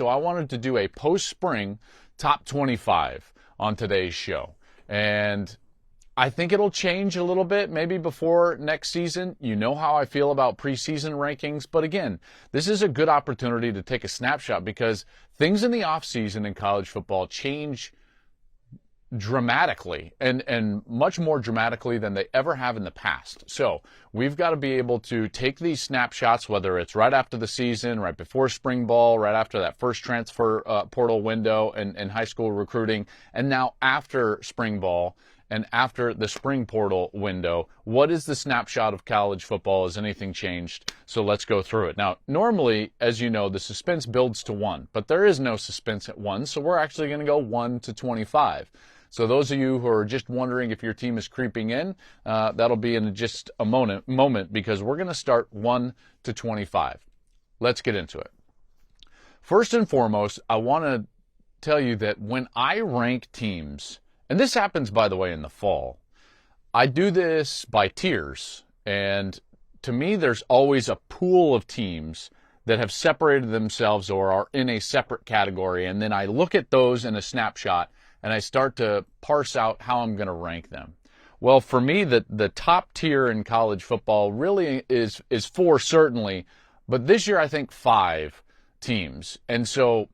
So I wanted to do a post-spring top 25 on today's show. And I think it'll change a little bit maybe before next season. You know how I feel about preseason rankings. But again, this is a good opportunity to take a snapshot because things in the offseason in college football change dramatically and much more dramatically than they ever have in the past. So we've got to be able to take these snapshots, whether it's right after the season, right before spring ball, right after that first transfer portal window and high school recruiting, and now after spring ball and after the spring portal window. What is the snapshot of college football? Has anything changed? So let's go through it. Now, normally, as you know, the suspense builds to 1, but there is no suspense at 1, so we're actually going to go 1 to 25. So those of you who are just wondering if your team is creeping in, that'll be in just a moment because we're going to start 1 to 25. Let's get into it. First and foremost, I want to tell you that when I rank teams, and this happens, by the way, in the fall, I do this by tiers. And to me, there's always a pool of teams that have separated themselves or are in a separate category. And then I look at those in a snapshot and I start to parse out how I'm going to rank them. Well, for me, the top tier in college football really is 4 certainly, but this year I think 5 teams. And so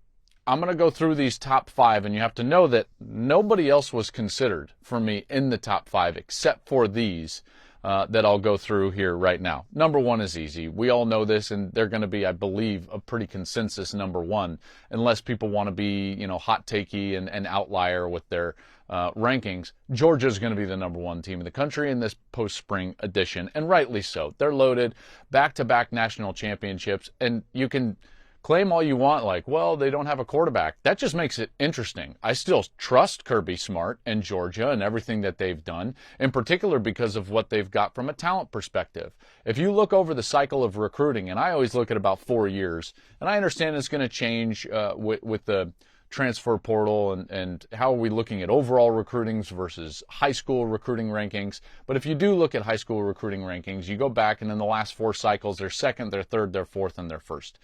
I'm going to go through these top 5, and you have to know that nobody else was considered for me in the top 5 except for these that I'll go through here right now. Number 1 is easy. We all know this, and they're going to be, I believe, a pretty consensus number 1, unless people want to be, hot takey and outlier with their rankings. Georgia's going to be the number 1 team in the country in this post-spring edition, and rightly so. They're loaded, back-to-back national championships, and you can claim all you want, like, well, they don't have a quarterback. That just makes it interesting. I still trust Kirby Smart and Georgia and everything that they've done, in particular because of what they've got from a talent perspective. If you look over the cycle of recruiting, and I always look at about 4 years, and I understand it's going to change with the transfer portal and how are we looking at overall recruitings versus high school recruiting rankings. But if you do look at high school recruiting rankings, you go back, and in the last 4 cycles, they're second, they're third, they're fourth, and they're first.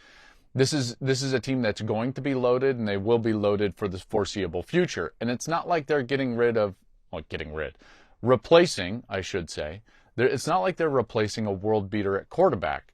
This is a team that's going to be loaded, and they will be loaded for the foreseeable future. And it's not like they're replacing, I should say. It's not like they're replacing a world beater at quarterback.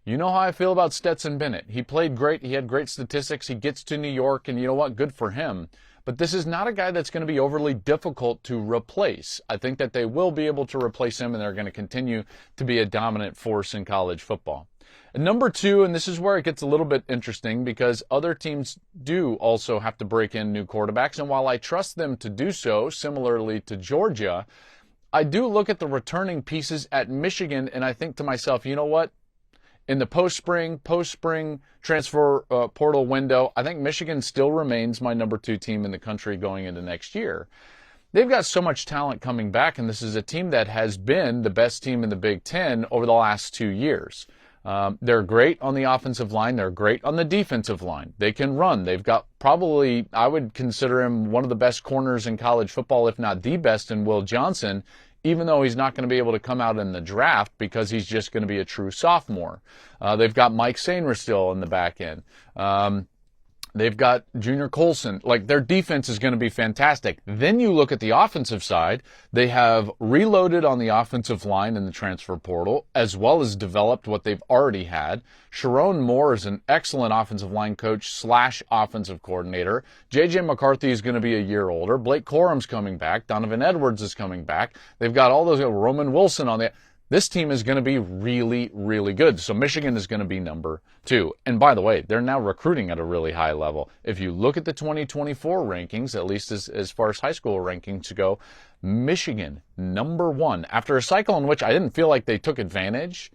You know how I feel about Stetson Bennett. He played great. He had great statistics. He gets to New York, and you know what? Good for him. But this is not a guy that's going to be overly difficult to replace. I think that they will be able to replace him, and they're going to continue to be a dominant force in college football. And number 2, and this is where it gets a little bit interesting because other teams do also have to break in new quarterbacks. And while I trust them to do so, similarly to Georgia, I do look at the returning pieces at Michigan, and I think to myself, you know what? In the post-spring transfer portal window, I think Michigan still remains my number 2 team in the country going into next year. They've got so much talent coming back, and this is a team that has been the best team in the Big Ten over the last 2 years. They're great on the offensive line. They're great on the defensive line. They can run. They've got probably, I would consider him one of the best corners in college football, if not the best, in Will Johnson, even though he's not going to be able to come out in the draft because he's just going to be a true sophomore. They've got Mike Sainer still in the back end. They've got Junior Colson. Like, their defense is going to be fantastic. Then you look at the offensive side. They have reloaded on the offensive line in the transfer portal, as well as developed what they've already had. Sharon Moore is an excellent offensive line coach / offensive coordinator. J.J. McCarthy is going to be a year older. Blake Corum's coming back. Donovan Edwards is coming back. They've got all those, Roman Wilson on the. This team is going to be really, really good. So Michigan is going to be number 2. And by the way, they're now recruiting at a really high level. If you look at the 2024 rankings, at least as far as high school rankings go, Michigan, number 1. After a cycle in which I didn't feel like they took advantage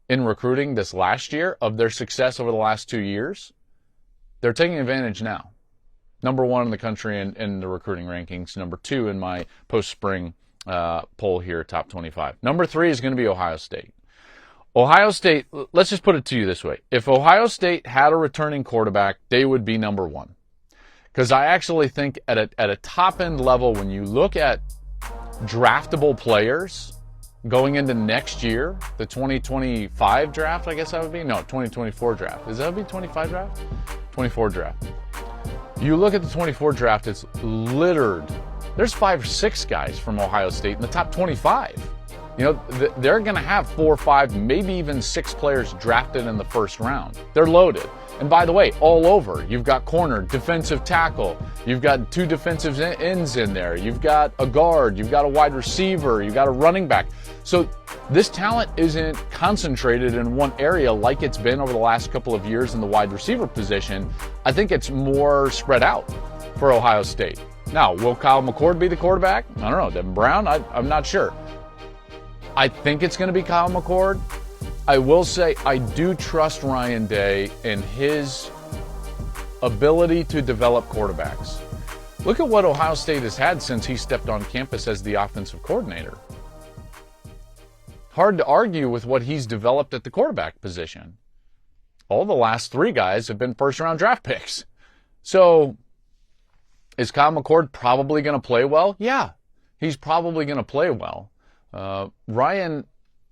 in recruiting this last year of their success over the last 2 years, they're taking advantage now. Number 1 in the country in the recruiting rankings. Number 2 in my post-spring poll here, top 25. Number 3 is going to be Ohio State. Ohio State, let's just put it to you this way. If Ohio State had a returning quarterback, they would be number 1. Because I actually think at a top-end level, when you look at draftable players, going into next year, the 2025 draft, I guess that would be? No, 2024 draft. Is that would be 25 draft? 24 draft. You look at the 24 draft, it's littered. There's 5 or 6 guys from Ohio State in the top 25. You know, they're going to have 4 or 5, maybe even 6 players drafted in the first round. They're loaded. And by the way, all over, you've got corner, defensive tackle, you've got 2 defensive ends in there, you've got a guard, you've got a wide receiver, you've got a running back. So this talent isn't concentrated in one area like it's been over the last couple of years in the wide receiver position. I think it's more spread out for Ohio State. Now, will Kyle McCord be the quarterback? I don't know. Devin Brown? I'm not sure. I think it's going to be Kyle McCord. I will say I do trust Ryan Day in his ability to develop quarterbacks. Look at what Ohio State has had since he stepped on campus as the offensive coordinator. Hard to argue with what he's developed at the quarterback position. All the last 3 guys have been first-round draft picks. So, is Kyle McCord probably going to play well? Yeah, he's probably going to play well. Ryan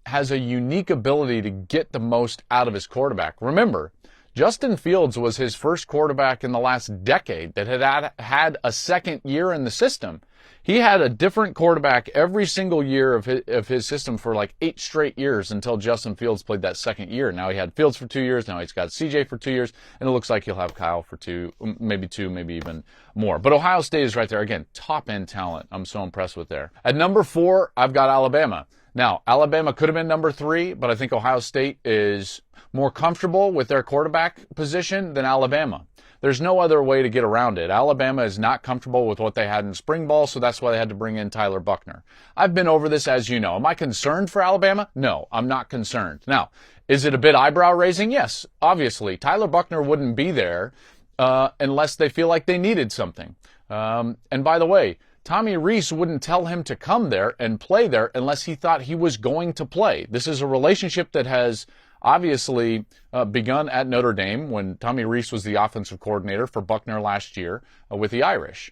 has a unique ability to get the most out of his quarterback. Remember, Justin Fields was his first quarterback in the last decade that had a second year in the system. He had a different quarterback every single year of his system for like 8 straight years until Justin Fields played that second year. Now he had Fields for 2 years. Now he's got CJ for 2 years. And it looks like he'll have Kyle for 2, maybe even more. But Ohio State is right there. Again, top-end talent. I'm so impressed with there. At number 4, I've got Alabama. Now, Alabama could have been number 3, but I think Ohio State is more comfortable with their quarterback position than Alabama. There's no other way to get around it. Alabama is not comfortable with what they had in spring ball, so that's why they had to bring in Tyler Buchner. I've been over this, as you know. Am I concerned for Alabama? No, I'm not concerned. Now, is it a bit eyebrow-raising? Yes, obviously. Tyler Buchner wouldn't be there unless they feel like they needed something. And by the way, Tommy Rees wouldn't tell him to come there and play there unless he thought he was going to play. This is a relationship that has obviously begun at Notre Dame when Tommy Rees was the offensive coordinator for Buchner last year with the Irish.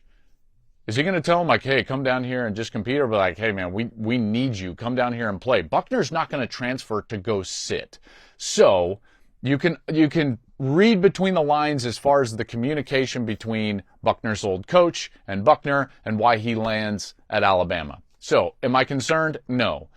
Is he going to tell him, like, hey, come down here and just compete, or be like, hey, man, we need you. Come down here and play. Buchner's not going to transfer to go sit. So you can read between the lines as far as the communication between Buchner's old coach and Buchner and why he lands at Alabama. So, am I concerned? No.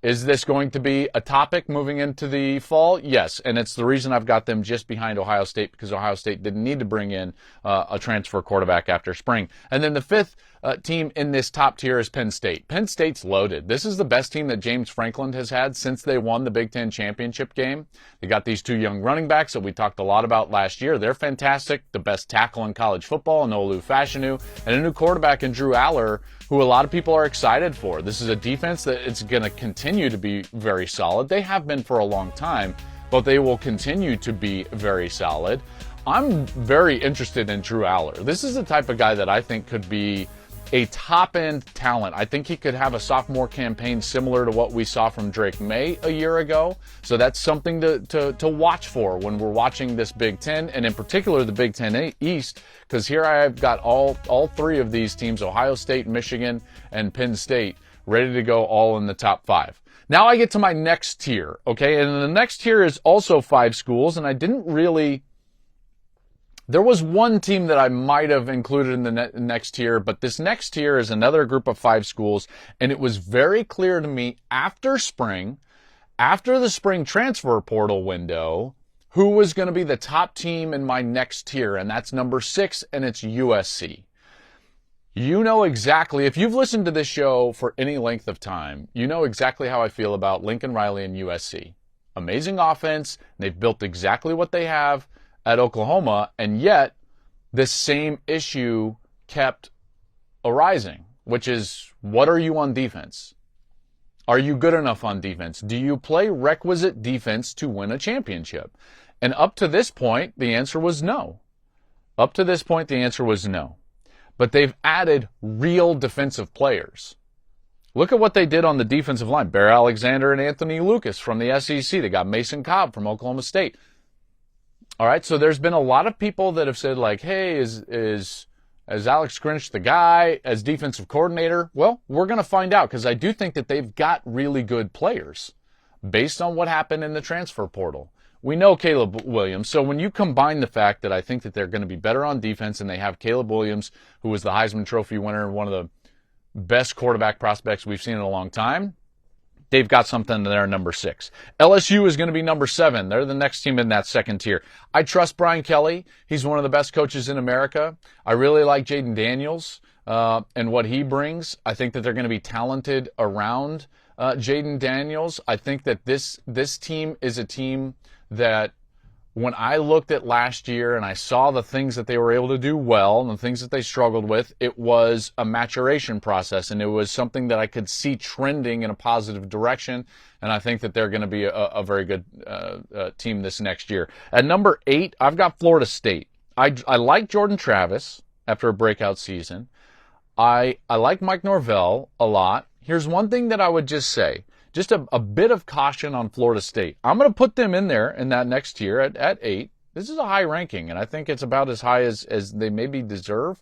Is this going to be a topic moving into the fall? Yes, and it's the reason I've got them just behind Ohio State, because Ohio State didn't need to bring in a transfer quarterback after spring. And then the 5th team in this top tier is Penn State. Penn State's loaded. This is the best team that James Franklin has had since they won the Big Ten championship game. They got these 2 young running backs that we talked a lot about last year. They're fantastic. The best tackle in college football, Olu Fashanu, and a new quarterback in Drew Aller, who a lot of people are excited for. This is a defense that it's going to continue to be very solid. They have been for a long time, but they will continue to be very solid. I'm very interested in Drew Aller. This is the type of guy that I think could be a top-end talent. I think he could have a sophomore campaign similar to what we saw from Drake May a year ago. So that's something to watch for when we're watching this Big Ten, and in particular the Big Ten East, because here I've got all 3 of these teams, Ohio State, Michigan, and Penn State, ready to go all in the top 5. Now I get to my next tier, okay? And the next tier is also 5 schools, and I didn't really... There was one team that I might have included in the next tier, but this next tier is another group of 5 schools, and it was very clear to me after the spring transfer portal window, who was going to be the top team in my next tier, and that's number 6, and it's USC. You know exactly, if you've listened to this show for any length of time, you know exactly how I feel about Lincoln Riley and USC. Amazing offense, they've built exactly what they have at Oklahoma, and yet this same issue kept arising, which is, what are you on defense? Are you good enough on defense? Do you play requisite defense to win a championship? And up to this point, the answer was no. Up to this point, the answer was no. But they've added real defensive players. Look at what they did on the defensive line. Bear Alexander and Anthony Lucas from the SEC. They got Mason Cobb from Oklahoma State. All right, so there's been a lot of people that have said, like, hey, is Is Alex Grinch the guy as defensive coordinator? Well, we're going to find out, because I do think that they've got really good players based on what happened in the transfer portal. We know Caleb Williams, so when you combine the fact that I think that they're going to be better on defense, and they have Caleb Williams, who was the Heisman Trophy winner and one of the best quarterback prospects we've seen in a long time, they've got something there, number 6. LSU is going to be number 7. They're the next team in that second tier. I trust Brian Kelly. He's one of the best coaches in America. I really like Jaden Daniels and what he brings. I think that they're going to be talented around Jaden Daniels. I think that this team is a team that, when I looked at last year and I saw the things that they were able to do well and the things that they struggled with, it was a maturation process, and it was something that I could see trending in a positive direction, and I think that they're going to be a very good team this next year. At number 8, I've got Florida State. I like Jordan Travis after a breakout season. I like Mike Norvell a lot. Here's one thing that I would just say. Just a bit of caution on Florida State. I'm going to put them in there in that next tier at 8. This is a high ranking, and I think it's about as high as they maybe deserve.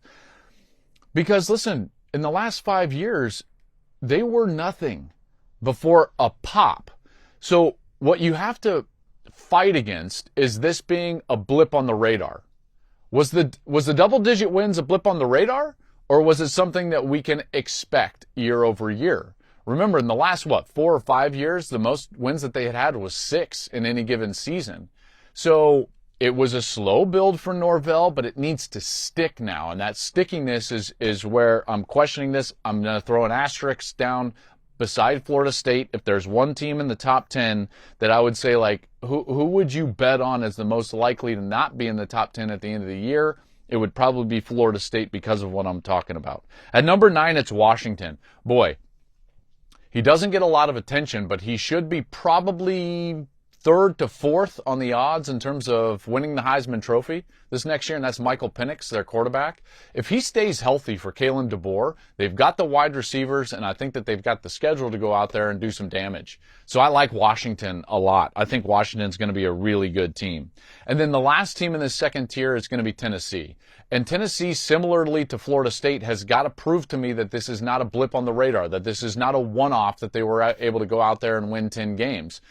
Because, listen, in the last 5 years, they were nothing before a pop. So what you have to fight against is this being a blip on the radar. Was the double-digit wins a blip on the radar, or was it something that we can expect year over year? Remember, in the last, 4 or 5 years, the most wins that they had was 6 in any given season. So it was a slow build for Norvell, but it needs to stick now. And that stickiness is where I'm questioning this. I'm going to throw an asterisk down beside Florida State. If there's one team in the top 10 that I would say, like, who would you bet on as the most likely to not be in the top 10 at the end of the year? It would probably be Florida State because of what I'm talking about. At number 9, it's Washington. Boy, he doesn't get a lot of attention, but he should be probably 3rd to 4th on the odds in terms of winning the Heisman Trophy this next year, and that's Michael Penix, their quarterback. If he stays healthy for Kalen DeBoer, they've got the wide receivers, and I think that they've got the schedule to go out there and do some damage. So I like Washington a lot. I think Washington's going to be a really good team. And then the last team in this second tier is going to be Tennessee. And Tennessee, similarly to Florida State, has got to prove to me that this is not a blip on the radar, that this is not a one-off, that they were able to go out there and win 10 games.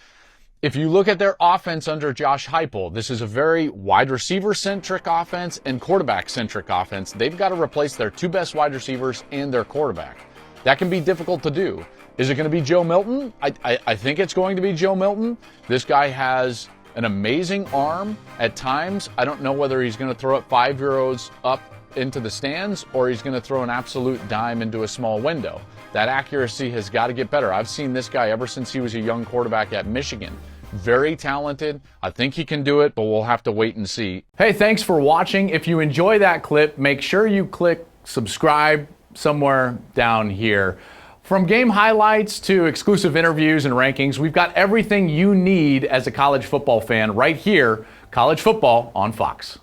If you look at their offense under Josh Heupel, this is a very wide receiver-centric offense and quarterback-centric offense. They've got to replace their 2 best wide receivers and their quarterback. That can be difficult to do. Is it going to be Joe Milton? I think it's going to be Joe Milton. This guy has an amazing arm at times. I don't know whether he's going to throw it 5 euros up into the stands or he's going to throw an absolute dime into a small window. That accuracy has got to get better. I've seen this guy ever since he was a young quarterback at Michigan. Very talented. I think he can do it, but we'll have to wait and see. Hey, thanks for watching. If you enjoy that clip, make sure you click subscribe somewhere down here. From game highlights to exclusive interviews and rankings, we've got everything you need as a college football fan right here, College Football on Fox.